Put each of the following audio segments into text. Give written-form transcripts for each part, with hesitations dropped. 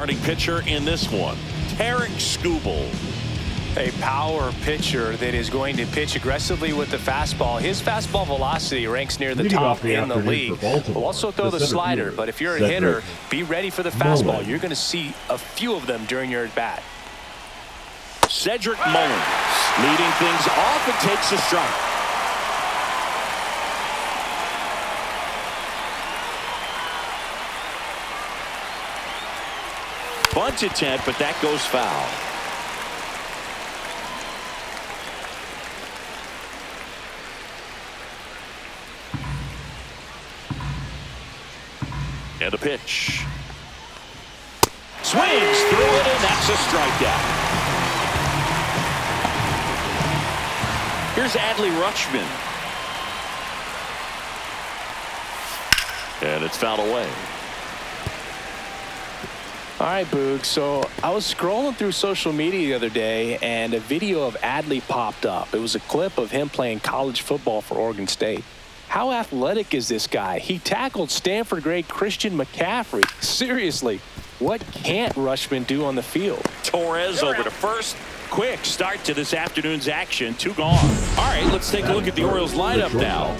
Starting pitcher in this one, Skubal. A power pitcher that is going to pitch aggressively with the fastball. His fastball velocity ranks near the top in the league. Will also throw the slider, but if you're a hitter, be ready for the fastball. You're going to see a few of them during your at-bat. Cedric Mullins leading things off and takes a strike. Bunt attempt, but that goes foul. And a pitch. Swings through it, and that's a strikeout. Here's Adley Rutschman. And it's fouled away. All right, Boog. So I was scrolling through social media the other day, and a video of Adley popped up. It was a clip of him playing college football for Oregon State. How athletic is this guy? He tackled Stanford great Christian McCaffrey. Seriously, what can't Rutschman do on the field? Torres over to first. Quick start to this afternoon's action. 2 gone. All right, let's take a look at the Orioles lineup now.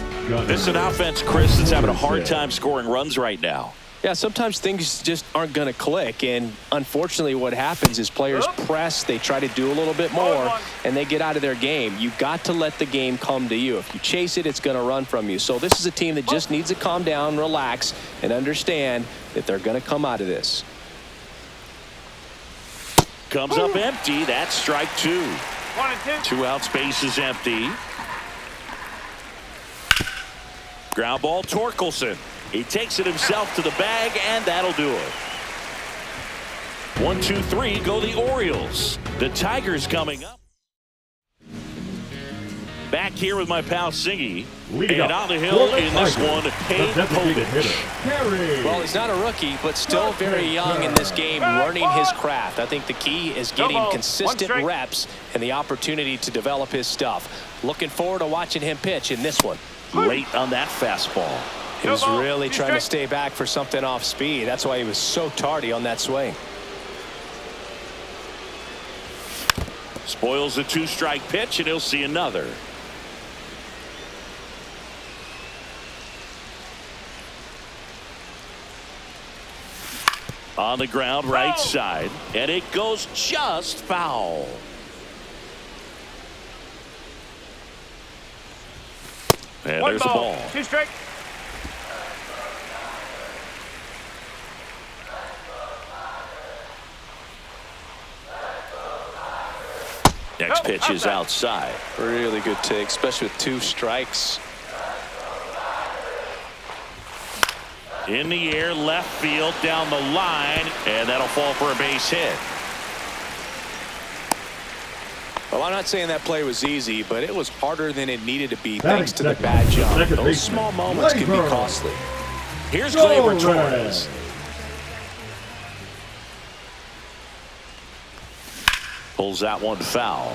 This is an offense, Chris, that's having a hard time scoring runs right now. Yeah, sometimes things just aren't going to click, and unfortunately what happens is players press, they try to do a little bit more, and they get out of their game. You've got to let the game come to you. If you chase it, it's going to run from you. So this is a team that just needs to calm down, relax, and understand that they're going to come out of this. Comes up empty. That's strike 2. 2 out, space is empty. Ground ball, Torkelson. He takes it himself to the bag, and that'll do it. 1, 2, 3, go the Orioles. The Tigers coming up. Back here with my pal Singy. And on the hill in this one, Cade Povich. Well, he's not a rookie, but still very young in this game, learning his craft. I think the key is getting consistent reps and the opportunity to develop his stuff. Looking forward to watching him pitch in this one. Late on that fastball. He was really trying to stay back for something off speed. That's why he was so tardy on that swing. Spoils a 2-strike pitch, and he'll see another. On the ground, right side, and it goes just foul. And there's the ball. 2 strike. Next pitch is outside. Really good take, especially with 2 strikes. In the air, left field, down the line, and that'll fall for a base hit. Well, I'm not saying that play was easy, but it was harder than it needed to be thanks to the bad jump. Those small moments can be costly. Here's Gleyber Torres. Pulls that one foul.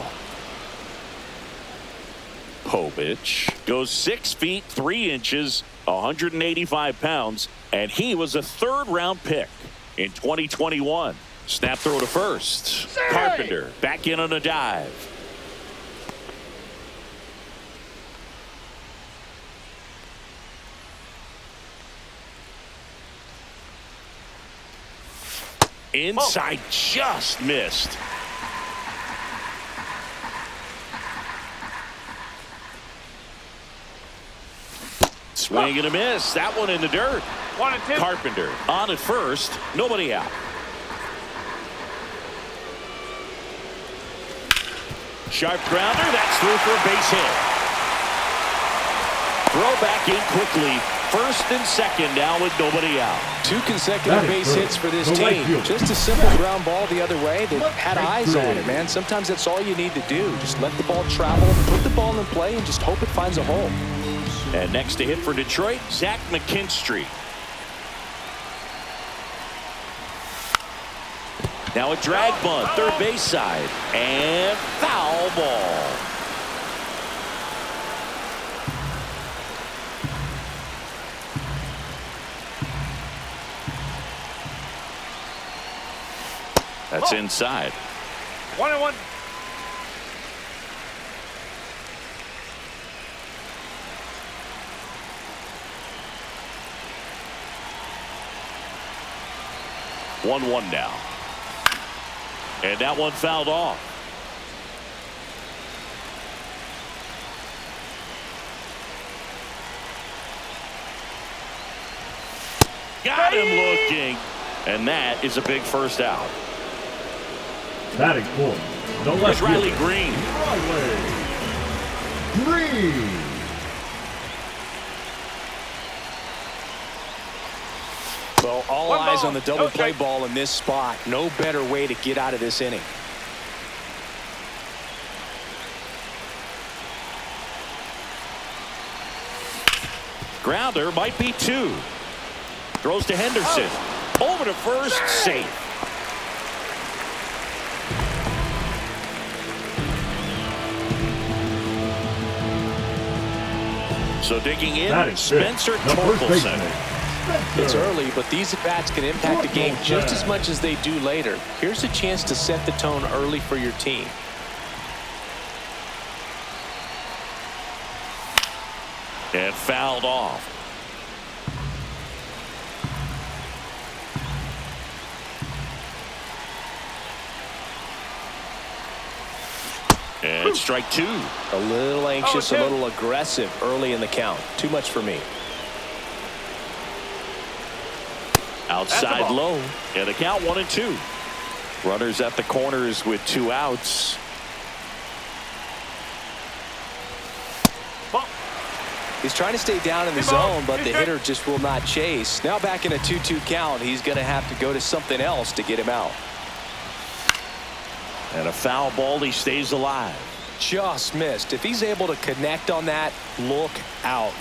Povich goes 6 feet 3 inches, 185 pounds, and he was a 3rd-round pick in 2021. Snap throw to first. Carpenter back in on a dive. Inside, just missed. Swing and a miss. That one in the dirt. 1 and 2. Carpenter on at first. Nobody out. Sharp grounder. That's through for a base hit. Throw back in quickly. 1st and 2nd now with nobody out. 2 consecutive base hits for this team. Just a simple ground ball the other way. They had eyes on it, man. Sometimes that's all you need to do. Just let the ball travel, put the ball in play, and just hope it finds a hole. And next to hit for Detroit, Zach McKinstry. Now a drag bunt, 3rd base side, and foul ball. That's inside. 1-1. One now. And that one fouled off. Got him looking. And that is a big first out. Batting fourth. No Here's left Riley fielder. Green. Riley Green. Well, all One eyes ball. on the double Okay. play ball in this spot. No better way to get out of this inning. Grounder might be two. Throws to Henderson. Over to first, safe. So digging in, That is Spencer the first Torkelson. baseman. It's Spencer. early, but these at-bats can impact the game just as much as they do later. Here's a chance to set the tone early for your team. And fouled off. And strike two. A little anxious, a 0-2. little aggressive early in the count. Too much for me. Outside ball. low. And the count 1-2. Runners at the corners with two outs. Ball. He's trying to stay down in the Hey, ball. zone, but the Hey, hitter just will not chase. Now back in a 2-2 count, he's going to have to go to something else to get him out. And a foul ball, he stays alive. Just missed. If he's able to connect on that, look out.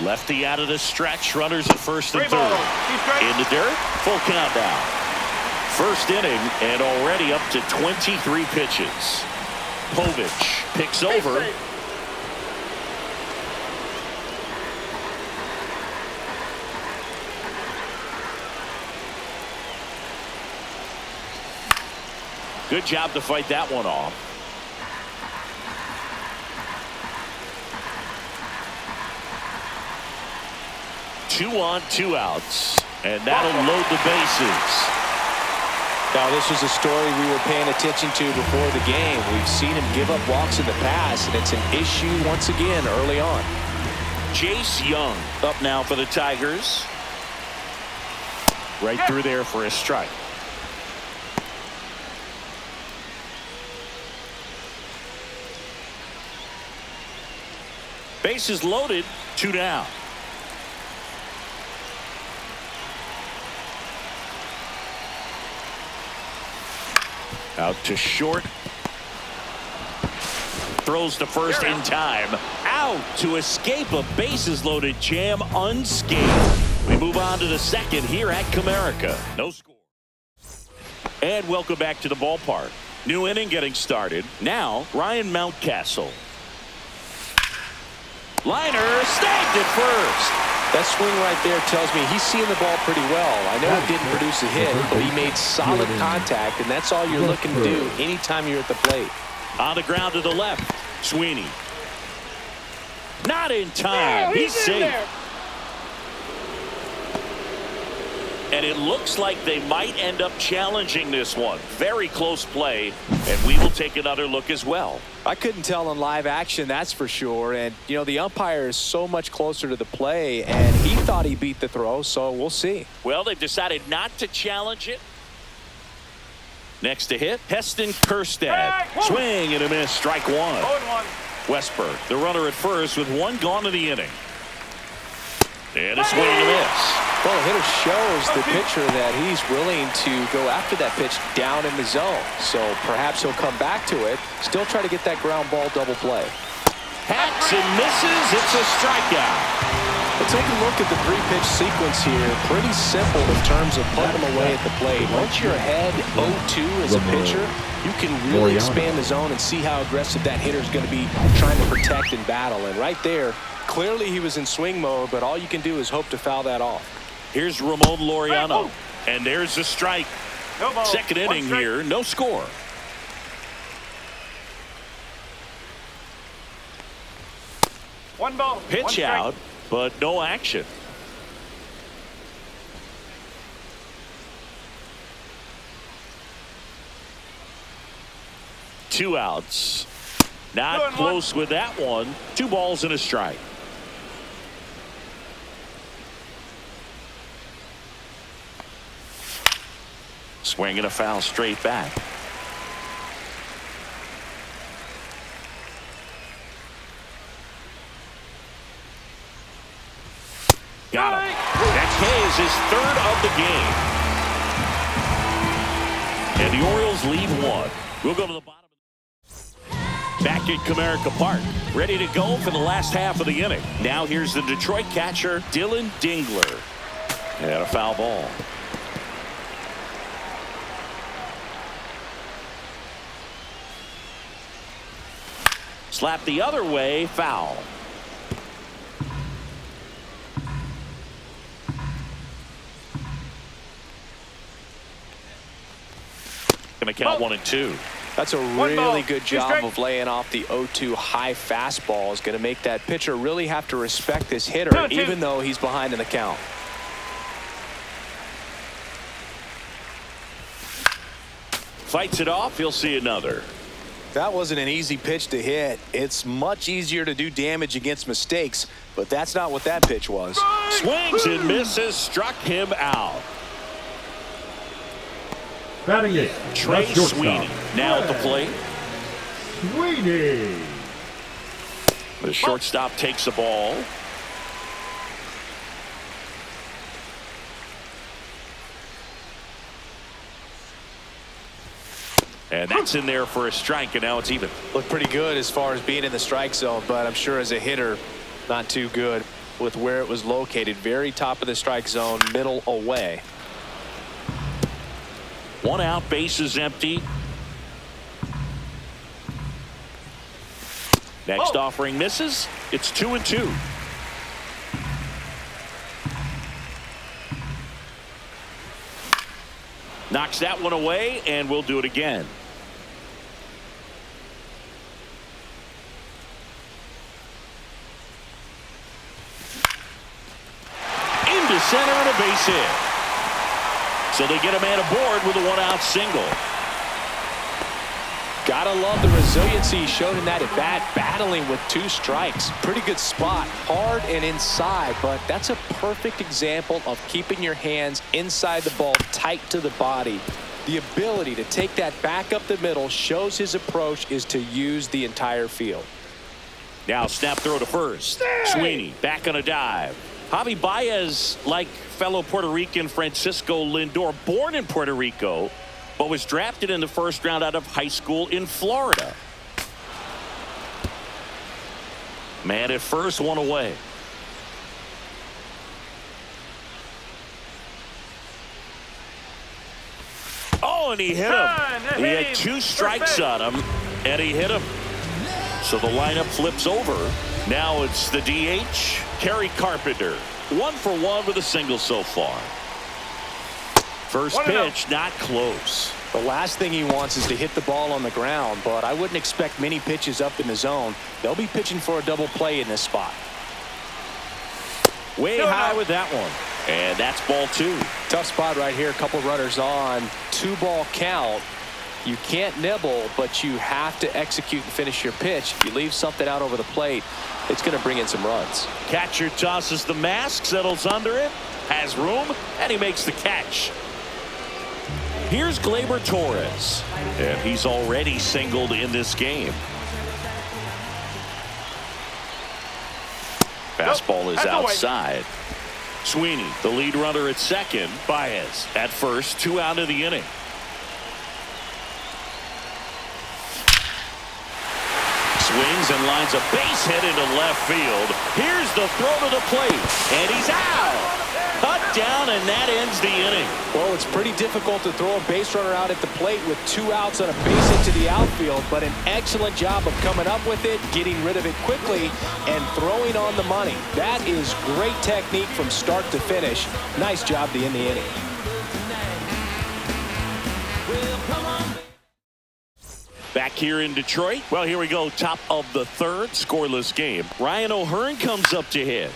Lefty out of the stretch. Runners at first and Three ball. third. Keep straight. In the dirt. Full count now. First inning and already up to 23 pitches. Povich picks over. Good job to fight that one off. Two on, two outs. And that'll load the bases. Now, this was a story we were paying attention to before the game. We've seen him give up walks in the past, and it's an issue once again early on. Jace Young up now for the Tigers. Right through there for a strike. Bases loaded, two down. Out to short. Throws to first in time. Out to escape a bases loaded jam unscathed. We move on to the second here at Comerica. No score. And welcome back to the ballpark. New inning getting started. Now, Ryan Mountcastle. Liner snagged at first. That swing right there tells me he's seeing the ball pretty well. I know he didn't produce a hit, but he made solid contact, and that's all you're looking to do anytime you're at the plate. On the ground to the left. Sweeney. Not in time. He's safe. And it looks like they might end up challenging this one. Very close play, and we will take another look as well. I couldn't tell in live action, that's for sure. And, you know, the umpire is so much closer to the play, and he thought he beat the throw, so we'll see. Well, they've decided not to challenge it. Next to hit, Heston Kjerstad. Swing and a miss, strike one. 0-1. Westberg, the runner at first with one gone in the inning. And a swing and a miss. Well, the hitter shows the pitcher that he's willing to go after that pitch down in the zone. So perhaps he'll come back to it, still try to get that ground ball double play. Hacks and misses. It's a strikeout. But take a look at the three-pitch sequence here. Pretty simple in terms of putting them away at the plate. Once you're ahead 0-2 as a pitcher, you can really expand the zone and see how aggressive that hitter is going to be trying to protect and battle. And right there, clearly he was in swing mode, but all you can do is hope to foul that off. Here's Ramon Laureano. And there's the strike. No ball. Second inning here, no score. One ball. Pitch out, but no action. Two outs. Not close with that one. 2 balls and a strike. Swing and a foul straight back. Got him. That K is his 3rd of the game. And the Orioles lead 1. We'll go to the bottom. Back at Comerica Park, ready to go for the last half of the inning. Now here's the Detroit catcher, Dylan Dingler. And a foul ball. Slap the other way, foul. Gonna count 1 and 2. That's a really good job of laying off the 0-2 high fastball. Is going to make that pitcher really have to respect this hitter, even though he's behind in the count. Fights it off. He'll see another. That wasn't an easy pitch to hit. It's much easier to do damage against mistakes, but that's not what that pitch was. Swings and misses, struck him out. Batting it. Trey Sweeney now at the plate. Sweeney. The shortstop takes the ball. And that's in there for a strike, and now it's even. Looked pretty good as far as being in the strike zone, but I'm sure as a hitter, not too good with where it was located. Very top of the strike zone, middle away. 1 out, bases empty. Next offering misses. It's 2 and 2. Knocks that one away, and we'll do it again. Into center and a base hit. So they get a man aboard with a 1-out single. Gotta love the resiliency he showed in that at bat, battling with 2 strikes. Pretty good spot, hard and inside, but that's a perfect example of keeping your hands inside the ball, tight to the body. The ability to take that back up the middle shows his approach is to use the entire field. Now snap throw to first. Sweeney back on a dive. Javi Baez, like fellow Puerto Rican Francisco Lindor, born in Puerto Rico, but was drafted in the 1st round out of high school in Florida. Man at first, 1 away. Oh, and he hit him. He had 2 strikes on him, and he hit him. So the lineup flips over. Now it's the DH, Kerry Carpenter. 1 for 1 with a single so far. First pitch, not close. The last thing he wants is to hit the ball on the ground, but I wouldn't expect many pitches up in the zone. They'll be pitching for a double play in this spot. Way high with that one. And that's ball 2. Tough spot right here. A couple runners on. 2-ball count. You can't nibble, but you have to execute and finish your pitch. If you leave something out over the plate, it's going to bring in some runs. Catcher tosses the mask, settles under it, has room, and he makes the catch. Here's Gleyber Torres, and he's already singled in this game. Fastball is outside. Sweeney, the lead runner at second. Baez at first, 2 out of the inning. Swings and lines a base hit into left field. Here's the throw to the plate, and he's out. Cut down, and that ends the inning. Well, it's pretty difficult to throw a base runner out at the plate with 2 outs on a base hit to the outfield, but an excellent job of coming up with it, getting rid of it quickly, and throwing on the money. That is great technique from start to finish. Nice job to end the inning. Back here in Detroit. Well, here we go. Top of the third. Scoreless game. Ryan O'Hearn comes up to hit.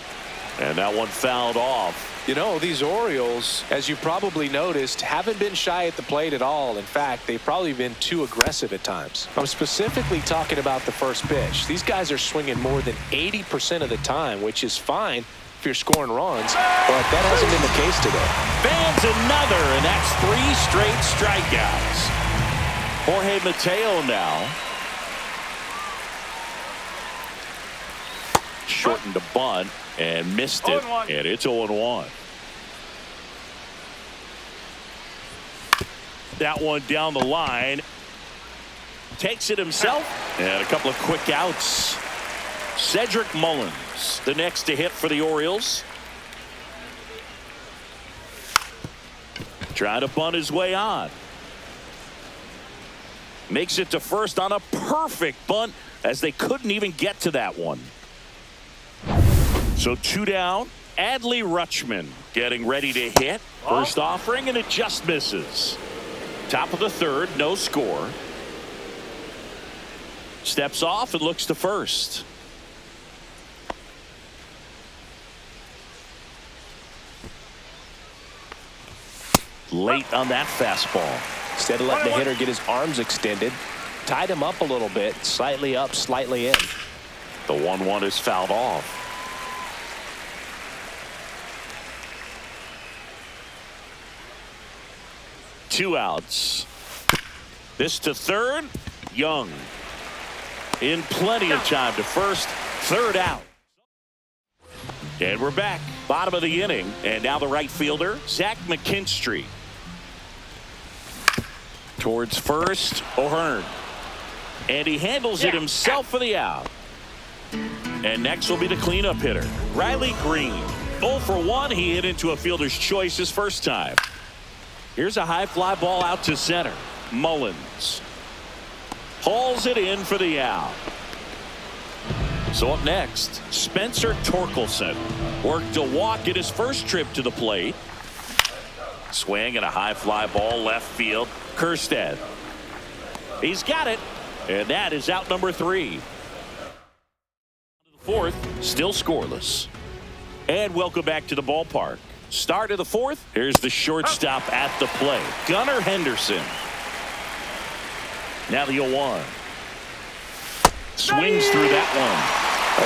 And that one fouled off. You know, these Orioles, as you probably noticed, haven't been shy at the plate at all. In fact, they've probably been too aggressive at times. I'm specifically talking about the first pitch. These guys are swinging more than 80% of the time, which is fine if you're scoring runs, but that hasn't been the case today. Fans another, and that's 3 straight strikeouts. Jorge Mateo now. Shortened the bunt and missed it, and it's 0-1. That one down the line. Takes it himself, and a couple of quick outs. Cedric Mullins, the next to hit for the Orioles. Trying to bunt his way on. Makes it to first on a perfect bunt, as they couldn't even get to that one. So 2 down. Adley Rutschman getting ready to hit. First offering, and it just misses. Top of the third, no score. Steps off and looks to first. Late on that fastball. Instead of letting the hitter get his arms extended, tied him up a little bit, slightly up, slightly in. The 1-1 is fouled off. Two outs. This to third. Young in plenty of time to first. Third out. And we're back. Bottom of the inning. And now the right fielder, Zach McKinstry. Towards first, O'Hearn. And he handles it himself for the out. And next will be the cleanup hitter, Riley Green. 0 for 1. He hit into a fielder's choice his first time. Here's a high fly ball out to center. Mullins hauls it in for the out. So up next, Spencer Torkelson worked a walk at his first trip to the plate. Swing and a high fly ball left field. Kerstead. He's got it, and that is out number 3. Fourth, still scoreless. And welcome back to the ballpark. Start of the fourth. Here's the shortstop at the plate, Gunnar Henderson. Now the 0-1. Swings through that one.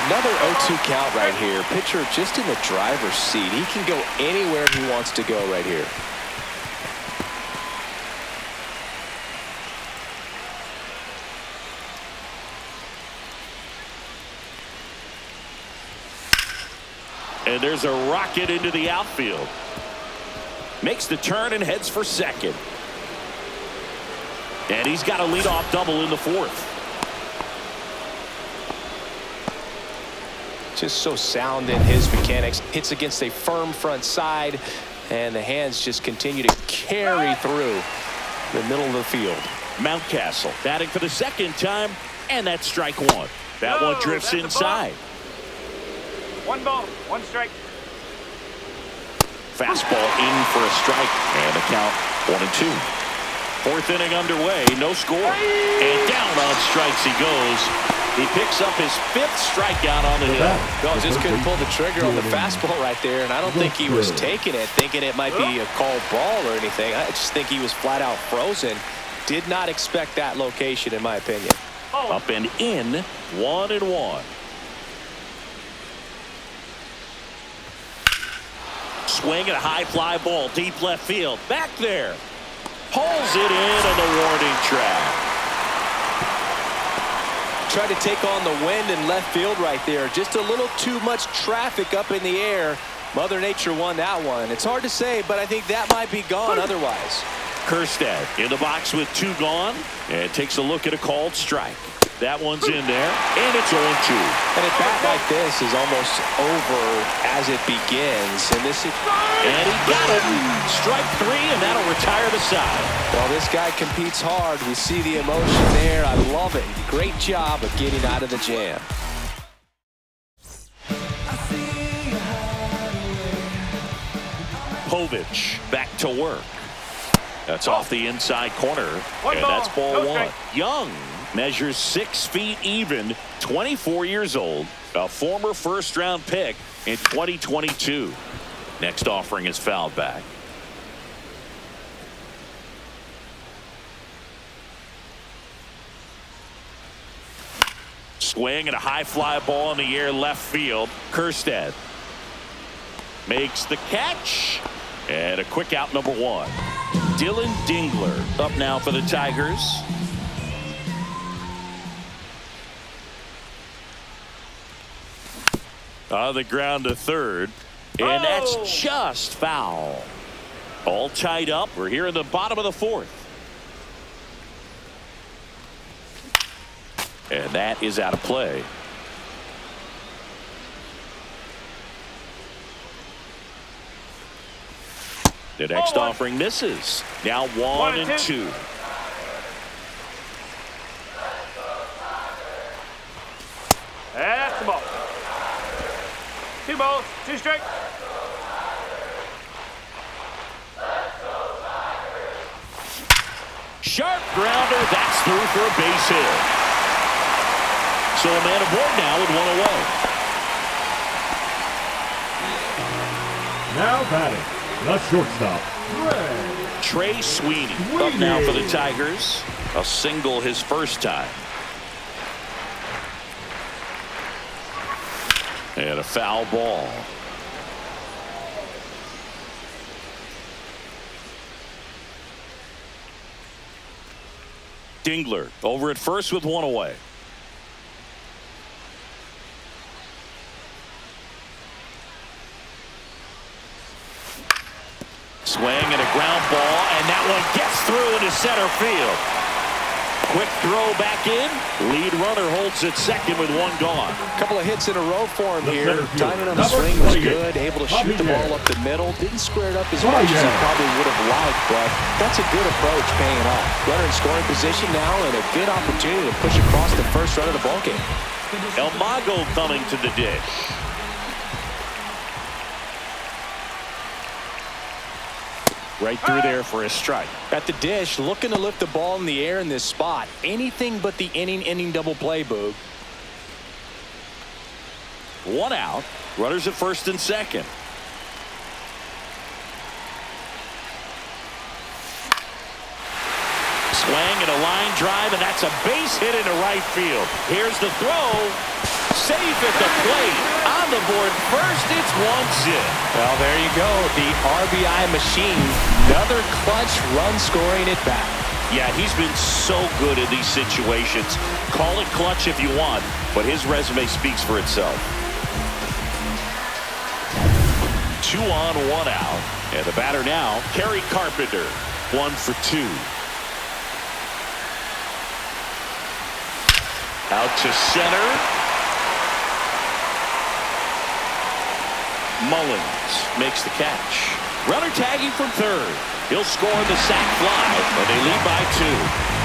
Another 0-2 count right here. Pitcher just in the driver's seat. He can go anywhere he wants to go right here. And there's a rocket into the outfield. Makes the turn and heads for second. And he's got a leadoff double in the fourth. Just so sound in his mechanics. Hits against a firm front side, and the hands just continue to carry through the middle of the field. Mountcastle batting for the second time, and that's strike 1. That one drifts inside. 1 ball, 1 strike. Fastball in for a strike, and the count 1-2. Fourth inning underway, no score. And down on strikes he goes. He picks up his 5th strikeout on the hill. No, just couldn't pull the trigger on the fastball right there, and I don't think he was taking it, thinking it might be a called ball or anything. I just think he was flat out frozen. Did not expect that location, in my opinion. Up and in, 1-1. Swing and a high fly ball deep left field. Back there. Pulls it in on the warning track. Tried to take on the wind in left field right there. Just a little too much traffic up in the air. Mother Nature won that one. It's hard to say, but I think that might be gone otherwise. Kerstead in the box with 2 gone, and takes a look at a called strike. That one's in there, and it's 0-2. And a bat like this is almost over as it begins. And he got it. Strike 3, and that'll retire the side. Well, this guy competes hard. We see the emotion there. I love it. Great job of getting out of the jam. Povich back to work. That's off the inside corner, and that's ball one. Young measures 6 feet even, 24 years old, a former first-round pick in 2022. Next offering is fouled back. Swing and a high fly ball in the air left field. Kerstead makes the catch, and a quick out, number one. Dylan Dingler up now for the Tigers. On the ground to third, and that's just foul. All tied up. We're here in the bottom of the fourth. And that is out of play. The next offering misses. Now 1 and 2. That's the ball. 2 balls, 2 strikes. Sharp grounder. That's through for a base hit. So a man aboard now with 1 away. Now batting, the shortstop, Trey Sweeney up now for the Tigers. A single his first time. And a foul ball. Dingler over at first with 1 away. Swing and a ground ball, and that one gets through into center field. Quick throw back in. Lead runner holds at second with 1 gone. A couple of hits in a row for him here. Timing on the swing was good. Able to shoot the ball up the middle. Didn't square it up as much as he probably would have liked, but that's a good approach paying off. Runner in scoring position now, and a good opportunity to push across the first run of the ball game. El Mago coming to the dish. Right through there for a strike. At the dish, looking to lift the ball in the air in this spot. Anything but the inning double play, Boog. 1 out. Runners at first and second. Swing and a line drive, and that's a base hit into right field. Here's the throw. Safe at the plate. On the board first, it's 1-zip. Well, there you go. The RBI machine. Another clutch run scoring at bat. Yeah, he's been so good in these situations. Call it clutch if you want, but his resume speaks for itself. 2 on, 1 out. And the batter now, Kerry Carpenter. 1 for 2. Out to center. Mullins makes the catch. Runner tagging from third. He'll score the sac fly, and they lead by 2.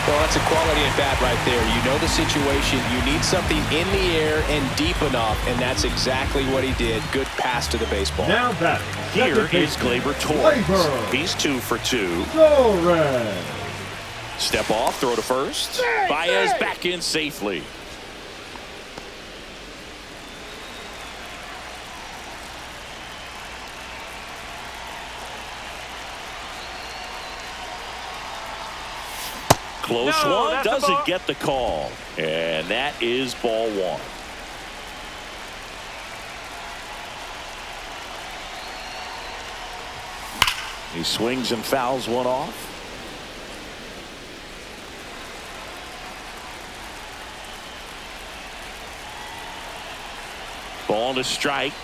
Well, that's a quality at bat right there. You know the situation. You need something in the air and deep enough, and that's exactly what he did. Good pass to the baseball. Now batting. Here is Gleyber Torres. He's 2 for 2. Torres. Step off, throw to first. Baez back in safely. Close one, doesn't get the call. And that is ball 1. He swings and fouls one off. Ball to strike.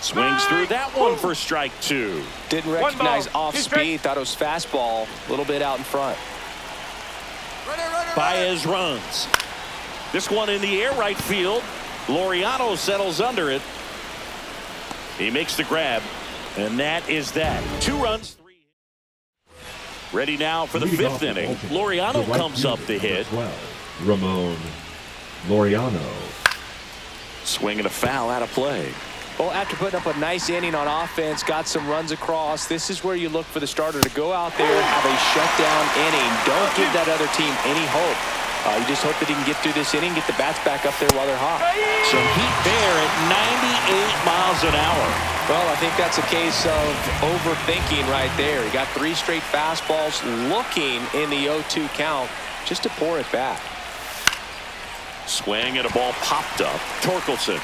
Swings through that one for strike 2. Didn't recognize off speed. Thought it was fastball. A little bit out in front. Baez runs. This one in the air right field. Laureano settles under it. He makes the grab, and that is that. 2 runs, 3 hits. Ready now for the 5th inning. Laureano comes up to hit. Ramon Laureano. Swing and a foul out of play. Well, after putting up a nice inning on offense, got some runs across, this is where you look for the starter to go out there and have a shutdown inning. Don't give that other team any hope. You just hope that he can get through this inning, get the bats back up there while they're hot. Some heat there at 98 miles an hour. Well, I think that's a case of overthinking right there. He got 3 straight fastballs looking in the 0-2 count just to pour it back. Swing and a ball popped up. Torkelson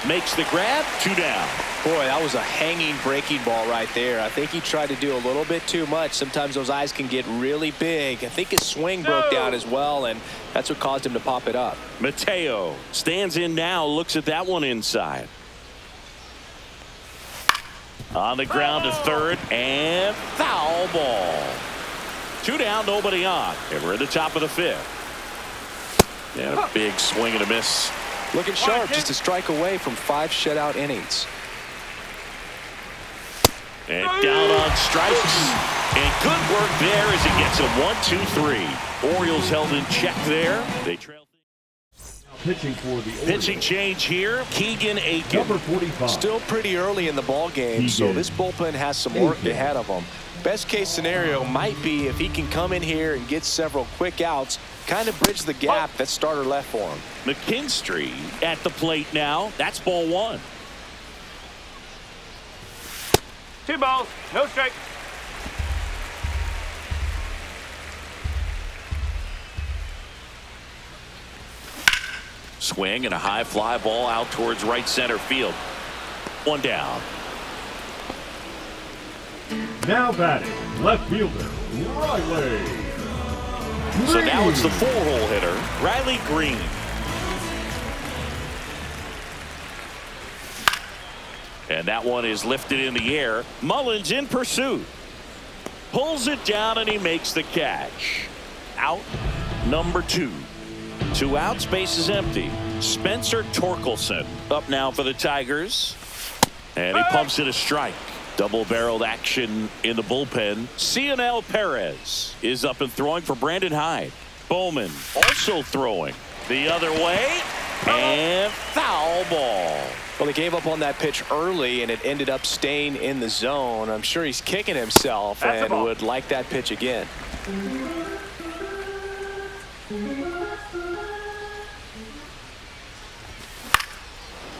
makes the grab. 2 down. Boy, that was a hanging breaking ball right there. I think he tried to do a little bit too much. Sometimes those eyes can get really big. I think his swing broke down as well, and that's what caused him to pop it up. Mateo stands in now, looks at that one inside. On the ground to third, and foul ball. 2 down, nobody on. And we're at the top of the 5th. And a big swing and a miss. Looking sharp, just a strike away from 5 shutout innings. And down on strikes. And good work there as he gets a 1-2-3. Orioles held in check there. They trailed. Pitching for the Orioles. Pitching change here. Keegan Aiken. Number 45. Still pretty early in the ball game, so this bullpen has some work ahead of them. Best case scenario might be if he can come in here and get several quick outs, kind of bridge the gap that starter left for him. McKinstry at the plate now. That's ball 1. 2 balls, no strike. Swing and a high fly ball out towards right center field. 1 down. Now batting, left fielder, Riley. So now it's the 4-hole hitter, Riley Green. And that one is lifted in the air. Mullins in pursuit. Pulls it down and he makes the catch. Out number 2. 2 outs, base is empty. Spencer Torkelson up now for the Tigers. And he pumps in a strike. Double-barreled action in the bullpen. Cionel Perez is up and throwing for Brandon Hyde. Bowman also throwing the other way. And foul ball. Well, he gave up on that pitch early, and it ended up staying in the zone. I'm sure he's kicking himself and would like that pitch again.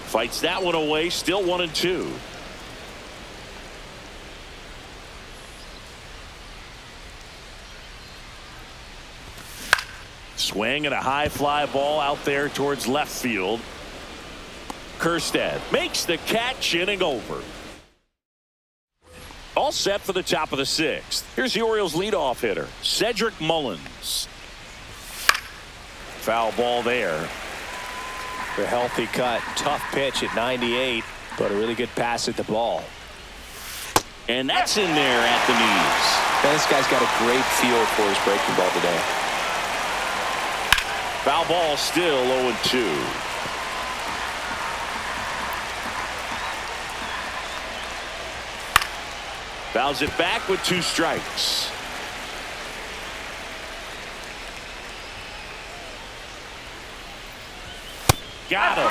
Fights that one away. Still 1-2. Swing and a high fly ball out there towards left field. Kerstead makes the catch, inning over. All set for the top of the 6th. Here's the Orioles leadoff hitter, Cedric Mullins. Foul ball there. A healthy cut, tough pitch at 98, but a really good pass at the ball. And that's in there at the knees. This guy's got a great feel for his breaking ball today. Foul ball, still 0-2. Fouls it back with 2 strikes. Got him.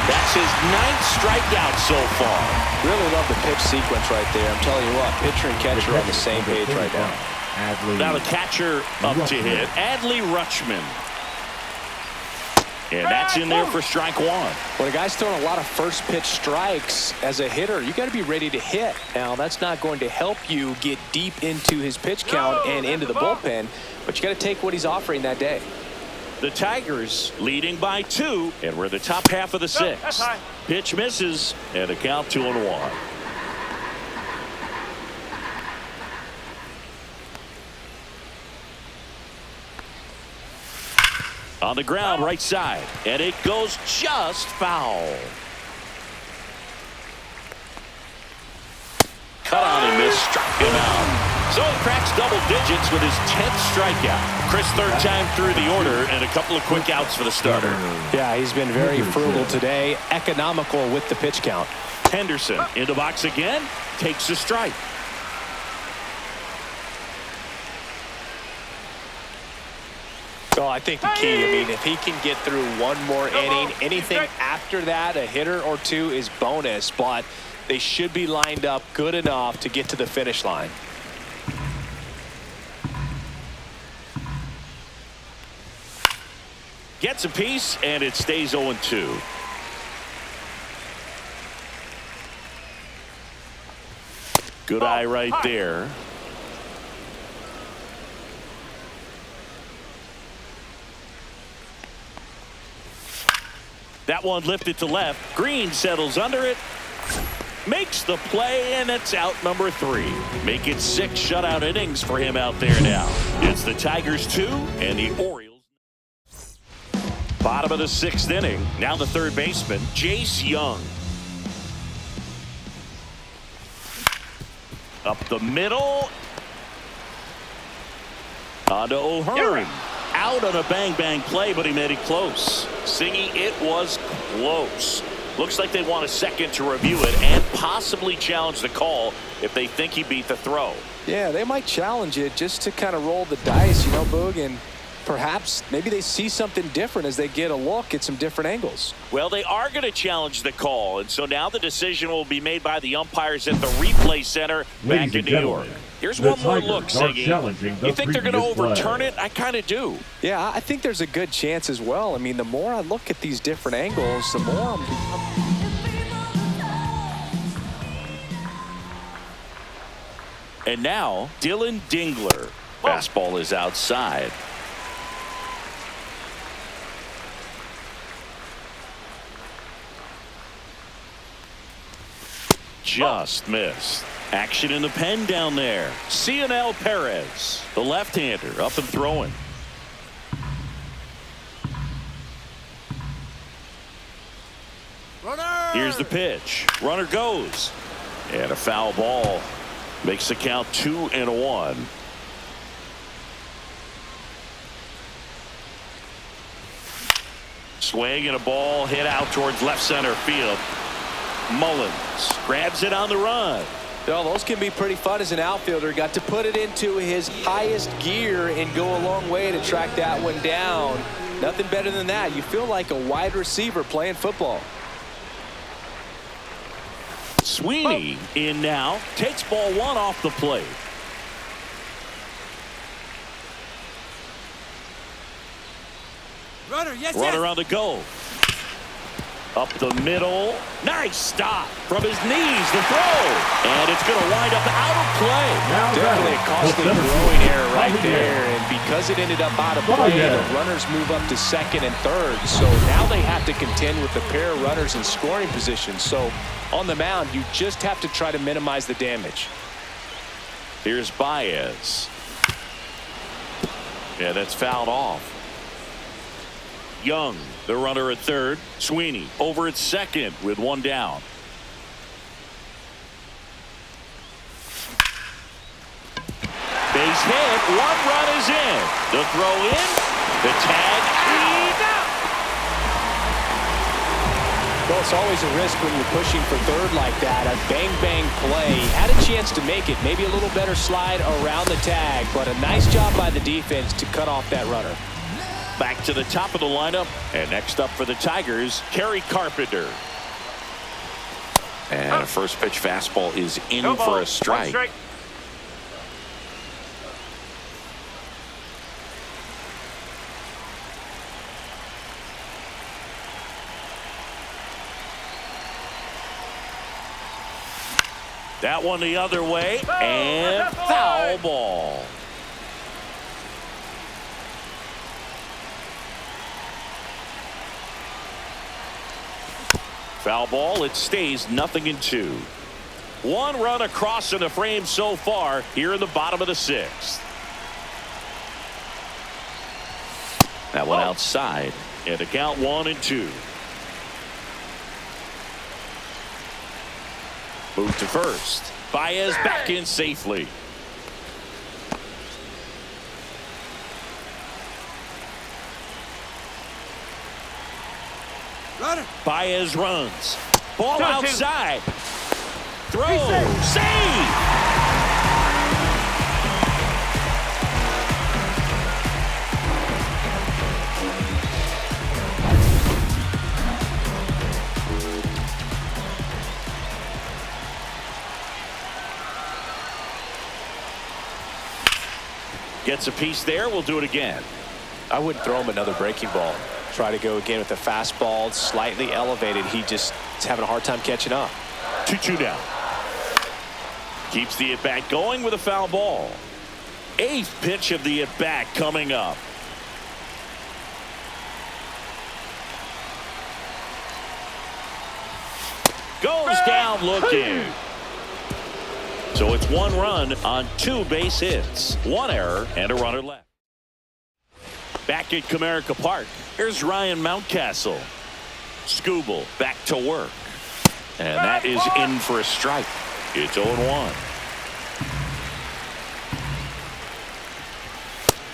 That's his 9th strikeout so far. Really love the pitch sequence right there. I'm telling you what, pitcher and catcher are on the same page right now. Now the catcher up to hit, Adley Rutschman. And that's in there for strike 1. When a guy's throwing a lot of first pitch strikes as a hitter, you got to be ready to hit. Now, that's not going to help you get deep into his pitch count and into the bullpen, but you got to take what he's offering that day. The Tigers leading by 2, and we're in the top half of the 6th. Pitch misses, and a count 2-1. On the ground, right side, and it goes just foul. Cut on and miss, struck him out. So he cracks double digits with his 10th strikeout. Chris, 3rd time through the order, and a couple of quick outs for the starter. Yeah, he's been very frugal today, economical with the pitch count. Henderson in the box again, takes a strike. Oh, I think the key, if he can get through one more inning, anything after that, a hitter or two is bonus, but they should be lined up good enough to get to the finish line. Gets a piece, and it stays 0-2. Good eye right there. That one lifted to left. Green settles under it. Makes the play, and it's out number 3. Make it 6 shutout innings for him out there now. It's the Tigers 2 and the Orioles. Bottom of the 6th inning. Now the third baseman, Jace Young. Up the middle. On to O'Hearn. Out on a bang-bang play, but he made it close. Singy, it was close. Looks like they want a second to review it and possibly challenge the call if they think he beat the throw. Yeah, they might challenge it just to kind of roll the dice, Boog, and perhaps maybe they see something different as they get a look at some different angles. Well, they are going to challenge the call, and so now the decision will be made by the umpires at the replay center back in New York. Here's one more look, Siggy. You think they're going to overturn it? I kind of do. Yeah, I think there's a good chance as well. The more I look at these different angles, the more I'm... And now, Dylan Dingler. Fastball is outside. Just missed. Action in the pen down there. Cionel Perez, the left-hander, up and throwing. Runner! Here's the pitch. Runner goes. And a foul ball. Makes the count 2-1. Swing and a ball hit out towards left center field. Mullins grabs it on the run. Those can be pretty fun as an outfielder. Got to put it into his highest gear and go a long way to track that one down. Nothing better than that. You feel like a wide receiver playing football. Sweeney in now. Takes ball 1 off the plate. Runner on the go. Up the middle. Nice stop from his knees. The throw. And it's going to wind up out of play. Definitely a costly throwing error right there. And because it ended up out of play, the runners move up to second and third. So now they have to contend with a pair of runners in scoring position. So on the mound, you just have to try to minimize the damage. Here's Baez. Yeah, that's fouled off. Young, the runner at third. Sweeney over at second with 1 down. Base hit. 1 run is in. The throw in. The tag. Well, it's always a risk when you're pushing for third like that. A bang-bang play. Had a chance to make it. Maybe a little better slide around the tag, but a nice job by the defense to cut off that runner. Back to the top of the lineup. And next up for the Tigers, Kerry Carpenter. And a first pitch fastball is in for a strike. That one the other way. And foul ball. Foul ball. It stays 0-2. 1 run across in the frame so far here in the bottom of the 6th. That one outside. And to count 1-2. Move to first. Baez back in safely. Baez runs. Ball outside. Throw. Save. Gets a piece there. We'll do it again. I wouldn't throw him another breaking ball. Try to go again with the fastball, slightly elevated. He just is having a hard time catching up. 2-2 down. Keeps the at-bat going with a foul ball. 8th pitch of the at-bat coming up. Goes down looking. So it's 1 run on 2 base hits. 1 error and a runner left. Back at Comerica Park. Here's Ryan Mountcastle. Skubal back to work. And that is in for a strike. It's 0-1.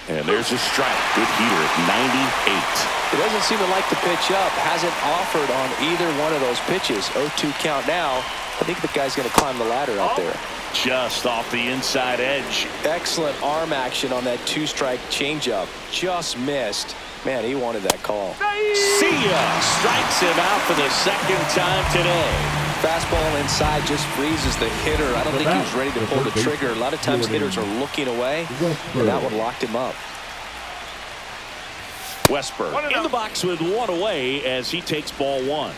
And there's a strike. Good heater at 98. He doesn't seem to like to pitch up. Hasn't offered on either one of those pitches. 0-2 count now. I think the guy's going to climb the ladder out there. Just off the inside edge. Excellent arm action on that 2-strike changeup. Just missed. Man, he wanted that call. See ya! Strikes him out for the 2nd time today. Fastball inside just freezes the hitter. I don't think he was ready to pull the trigger. A lot of times hitters are looking away, and that one locked him up. Westberg in the box with 1 away as he takes ball 1.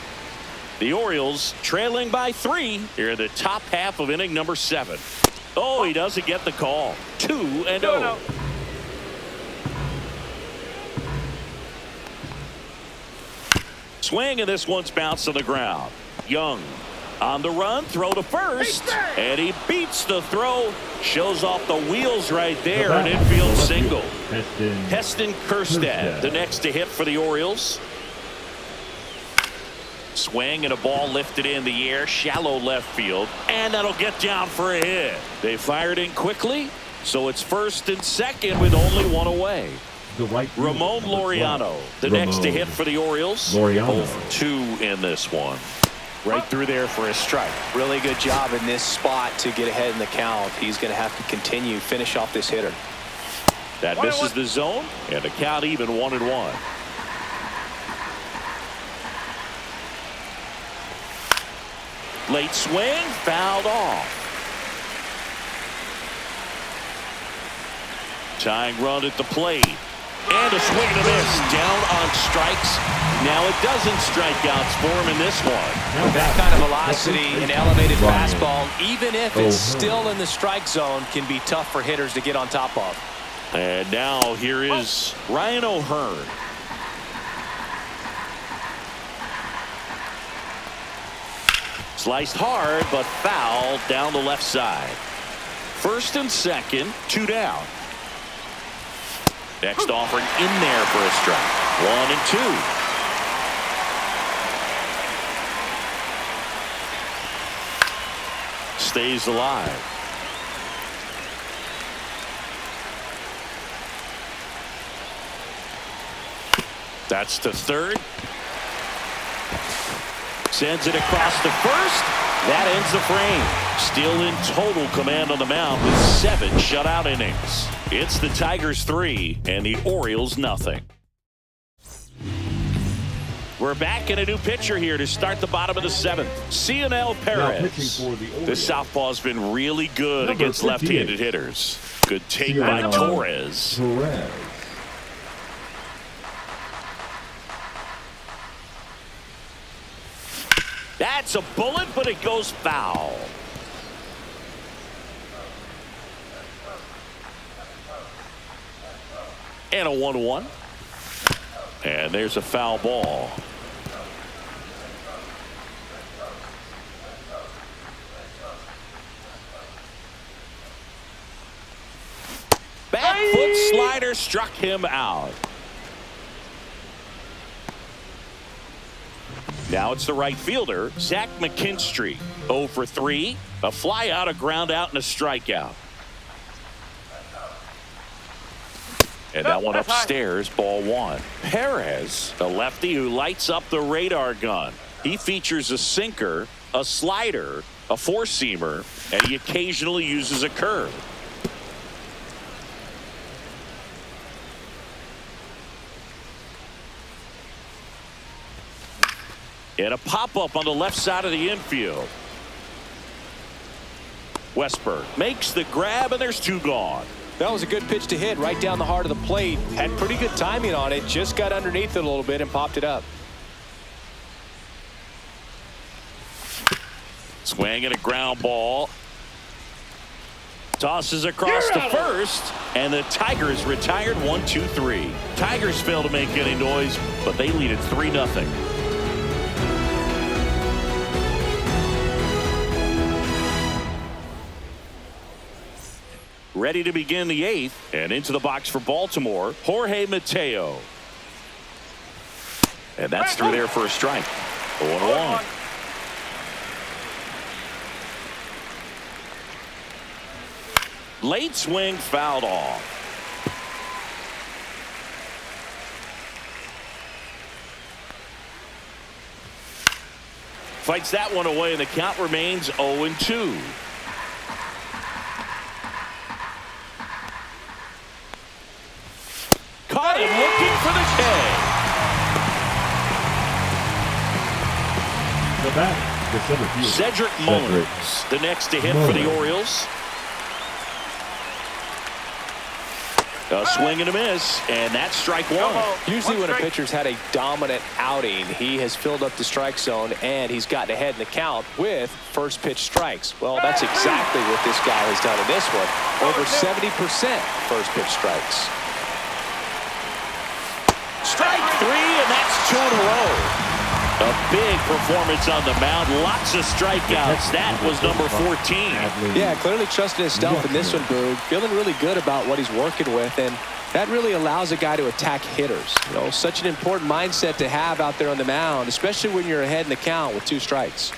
The Orioles trailing by 3 here in the top half of inning number 7. Oh, he doesn't get the call. 2-0. Swing, and this one's bounced to the ground. Young on the run, throw to first, and he beats the throw. Shows off the wheels right there. An infield single. Heston Kjerstad, the next to hit for the Orioles. Swing and a ball lifted in the air, shallow left field, and that'll get down for a hit. They fired in quickly, so it's 1st and 2nd with only 1 away. Ramon Laureano, the next to hit for the Orioles. 0-2 in this one. Right through there for a strike. Really good job in this spot to get ahead in the count. He's going to have to continue, finish off this hitter. That misses the zone, and the count even 1-1. Late swing, fouled off. Tying run at the plate. And a swing and a miss. Down on strikes. Now it doesn't strike outs for him in this one. With that kind of velocity, an elevated fastball, even if it's still in the strike zone, can be tough for hitters to get on top of. And now here is Ryan O'Hearn. Sliced hard, but foul down the left side. 1st and 2nd, 2 down. Next offering in there for a strike. 1-2. Stays alive. That's to 3rd. Sends it across to 1st. That ends the frame. Still in total command on the mound with 7 shutout innings. It's the Tigers 3 and the Orioles nothing. We're back in a new pitcher here to start the bottom of the 7th. Cionel Perez. The southpaw's been really good against left-handed hitters. Good take by Torres. That's a bullet, but it goes foul. And a 1-1. And there's a foul ball. Back foot slider struck him out. Now it's the right fielder, Zach McKinstry. 0 for 3. A fly out, a ground out, and a strikeout. And that one upstairs, ball 1. Perez, the lefty who lights up the radar gun. He features a sinker, a slider, a four-seamer, and he occasionally uses a curve. And a pop-up on the left side of the infield. Westberg makes the grab, and there's 2 gone. That was a good pitch to hit right down the heart of the plate. Had pretty good timing on it. Just got underneath it a little bit and popped it up. Swing and a ground ball. Tosses across to first, and the Tigers retired 1-2-3. Tigers fail to make any noise, but they lead it 3-0. Ready to begin the 8th, and into the box for Baltimore, Jorge Mateo. And that's through there for a strike. 0-1. Late swing fouled off. Fights that one away, and the count remains 0-2. Caught him looking for the K. The batter, the center fielder, Cedric Mullins, the next to hit for the Orioles. A swing and a miss, and that's strike one. Usually when a pitcher's had a dominant outing, he has filled up the strike zone and he's gotten ahead in the count with first pitch strikes. Well, that's exactly what this guy has done in this one. Over 70% first pitch strikes. Strike three, and that's 2 in a row. A big performance on the mound. Lots of strikeouts. That was number 14. Yeah, clearly trusting his stuff in this one, Boog. Feeling really good about what he's working with, and that really allows a guy to attack hitters. You know, such an important mindset to have out there on the mound, especially when you're ahead in the count with 2 strikes.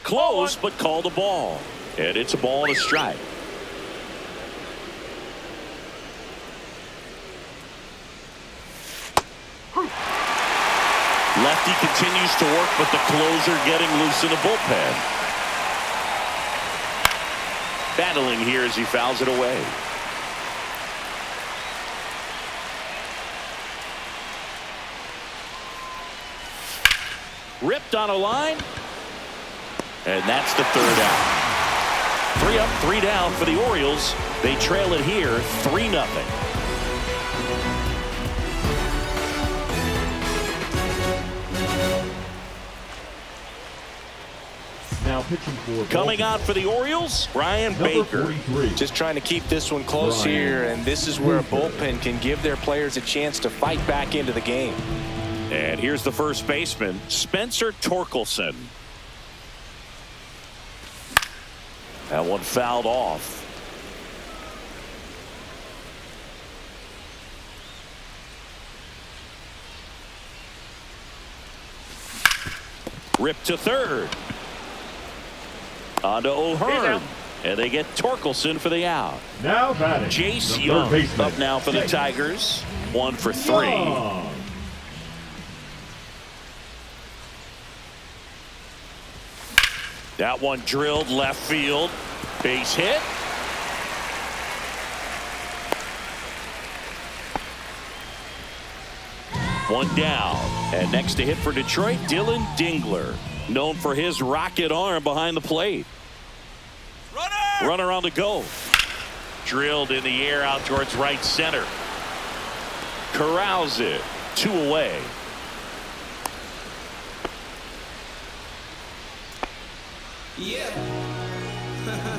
Close, but called a ball. And it's a ball and a strike. Lefty continues to work, but the closer getting loose in the bullpen. Battling here as he fouls it away. Ripped on a line. And that's the 3rd out. 3 up, 3 down for the Orioles. They trail it here 3-0. Now pitching for coming out for the Orioles, Brian Baker. 43. Just trying to keep this one close here, and this is where a bullpen can give their players a chance to fight back into the game. And here's the first baseman, Spencer Torkelson. That one fouled off. Ripped to third. On to O'Hearn. And they get Torkelson for the out. Now batting, Jace the Young third baseman, up now for the Jace Tigers. 1 for 3. Young. That one drilled left field. Base hit. One down. And next to hit for Detroit, Dylan Dingler, known for his rocket arm behind the plate. Runner on the go. Drilled in the air out towards right center. Corrals it. 2 away.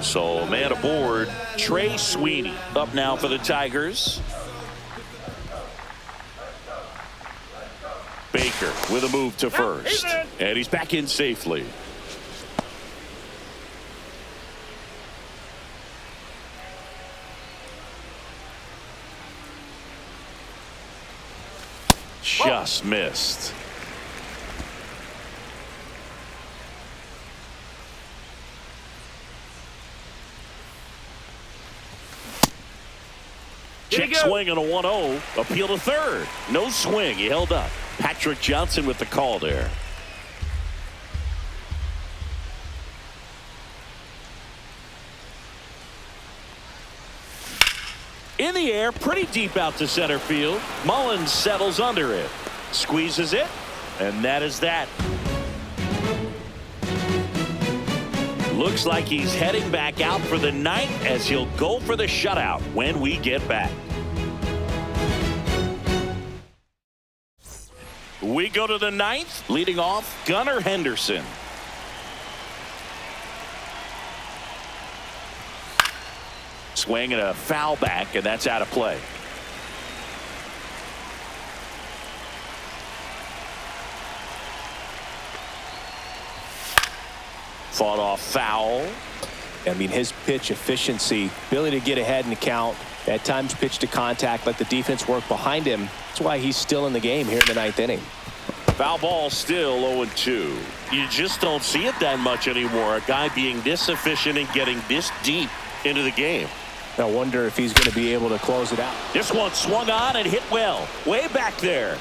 So man aboard, Trey Sweeney up now for the Tigers. Baker with a move to first, and he's back in safely. Just missed. Check swing on a 1-0. Appeal to third. No swing. He held up. Patrick Johnson with the call there. In the air, pretty deep out to center field. Mullins settles under it. Squeezes it. And that is that. Looks like he's heading back out for the ninth as he'll go for the shutout when we get back. We go to the ninth, leading off Gunnar Henderson. Swing and a foul back, and that's out of play. Fought off foul. I mean, his pitch efficiency, ability to get ahead in the count, at times pitch to contact, let the defense work behind him. That's why he's still in the game here in the ninth inning. Foul ball still 0-2. You just don't see it that much anymore. A guy being this efficient and getting this deep into the game. I wonder if he's going to be able to close it out. This one swung on and hit well. Way back there.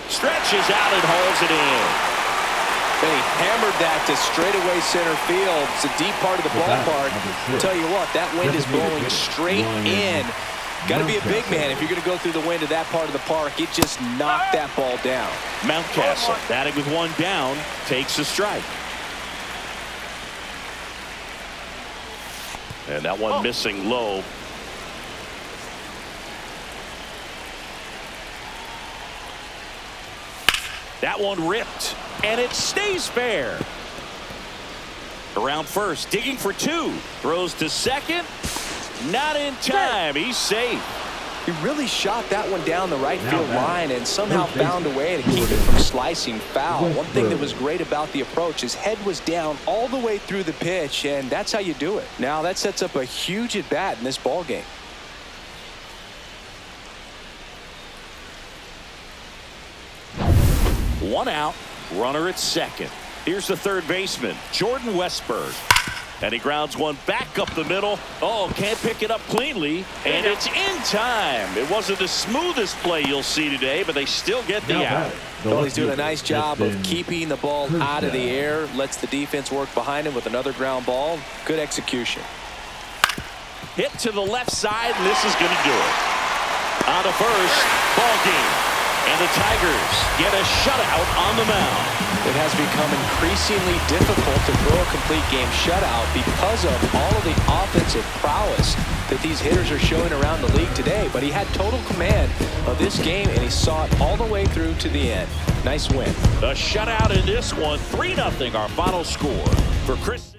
Stretches out and hauls it in. And he hammered that to straightaway center field. It's a deep part of the ballpark. I'll tell you what, that wind is blowing straight in. Got to be a big man if you're going to go through the wind of that part of the park. It just knocked that ball down. Mountcastle batting with one down, takes a strike. And that one missing low. That one ripped, and it stays fair. Around first, digging for two. Throws to second. Not in time. He's safe. He really shot that one down the right field line and somehow found a way to keep it from slicing foul. One thing that was great about the approach, his head was down all the way through the pitch, and that's how you do it. Now that sets up a huge at-bat in this ball game. One out, runner at second. Here's the third baseman, Jordan Westberg. And he grounds one back up the middle. Oh, can't pick it up cleanly. And it's in time. It wasn't the smoothest play you'll see today, but they still get the out. Well, he's doing a nice job of keeping the ball out of the air. Lets the defense work behind him with another ground ball. Good execution. Hit to the left side, and this is going to do it. On to first, ball game. And the Tigers get a shutout on the mound. It has become increasingly difficult to throw a complete game shutout because of all of the offensive prowess that these hitters are showing around the league today. But he had total command of this game, and he saw it all the way through to the end. Nice win. A shutout in this one, 3-0 our final score for Chris.